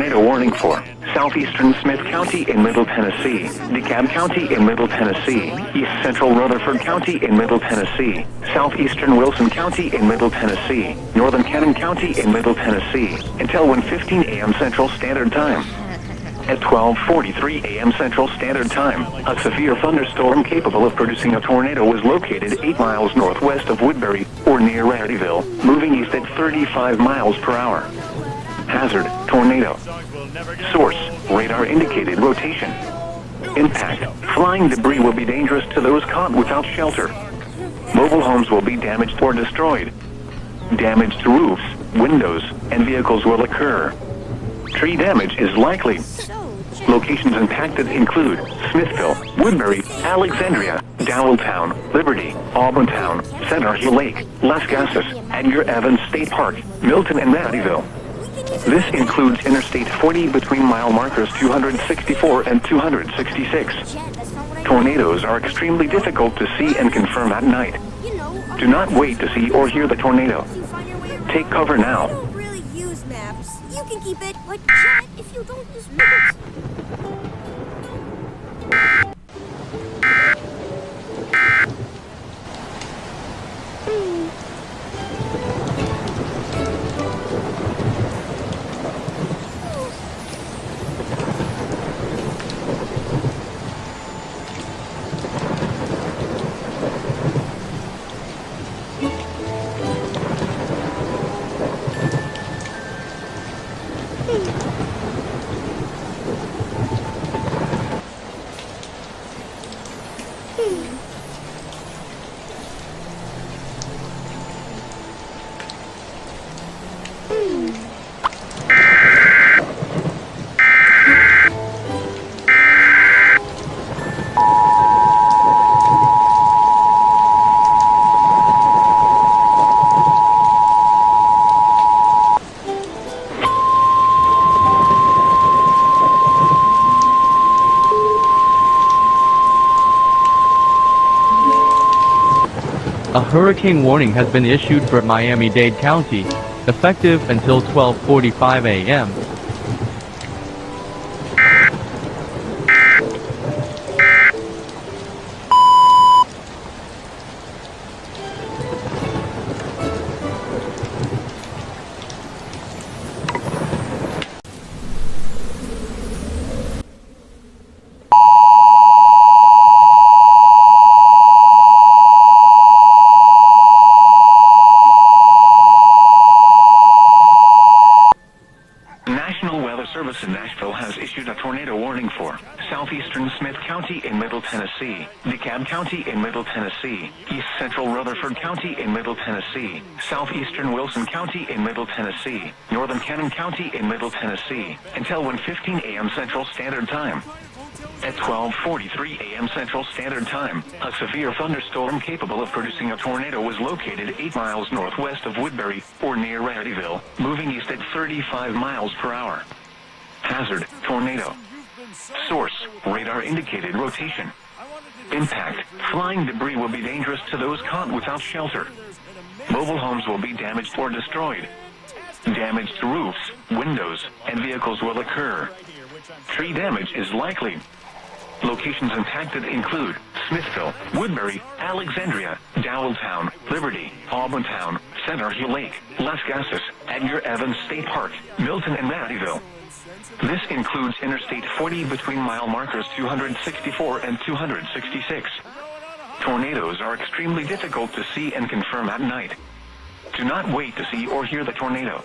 tornado warning for southeastern Smith County in Middle Tennessee, DeKalb County in Middle Tennessee, East Central Rutherford County in Middle Tennessee, southeastern Wilson County in Middle Tennessee, northern Cannon County in Middle Tennessee, until 1:15 a.m. Central Standard Time. At 12:43 a.m. Central Standard Time, a severe thunderstorm capable of producing a tornado was located 8 miles northwest of Woodbury, or near Rarityville, moving east at 35 miles per hour. Hazard, tornado. Source, radar indicated rotation. Impact, flying debris will be dangerous to those caught without shelter. Mobile homes will be damaged or destroyed. Damage to roofs, windows, and vehicles will occur. Tree damage is likely. Locations impacted include Smithville, Woodbury, Alexandria, Dowelltown, Liberty, Auburntown, Center Hill Lake, Las Casas, Edgar Evans State Park, Milton, and Rarityville. This includes Interstate 40 between mile markers 264 and 266. Tornadoes are extremely difficult to see and confirm at night. Do not wait to see or hear the tornado. Take cover now. I don't really use maps. You can keep it, but chat if you don't use maps. A hurricane warning has been issued for Miami-Dade County, effective until 12:45 a.m. Service in Nashville has issued a tornado warning for southeastern Smith County in Middle Tennessee, DeKalb County in Middle Tennessee, East Central Rutherford County in Middle Tennessee, southeastern Wilson County in Middle Tennessee, northern Cannon County in Middle Tennessee, until 1:15 a.m. Central Standard Time. At 12:43 a.m. Central Standard Time, a severe thunderstorm capable of producing a tornado was located 8 miles northwest of Woodbury, or near Rarityville, moving east at 35 miles per hour. Hazard, tornado. Source, radar indicated rotation. Impact, flying debris will be dangerous to those caught without shelter. Mobile homes will be damaged or destroyed. Damage to roofs, windows, and vehicles will occur. Tree damage is likely. Locations impacted include Smithville, Woodbury, Alexandria, Dowelltown, Liberty, Auburntown, Center Hill Lake, Las Casas, Edgar Evans State Park, Milton, and Rarityville. This includes Interstate 40 between mile markers 264 and 266. Tornadoes are extremely difficult to see and confirm at night. Do not wait to see or hear the tornado.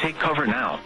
Take cover now.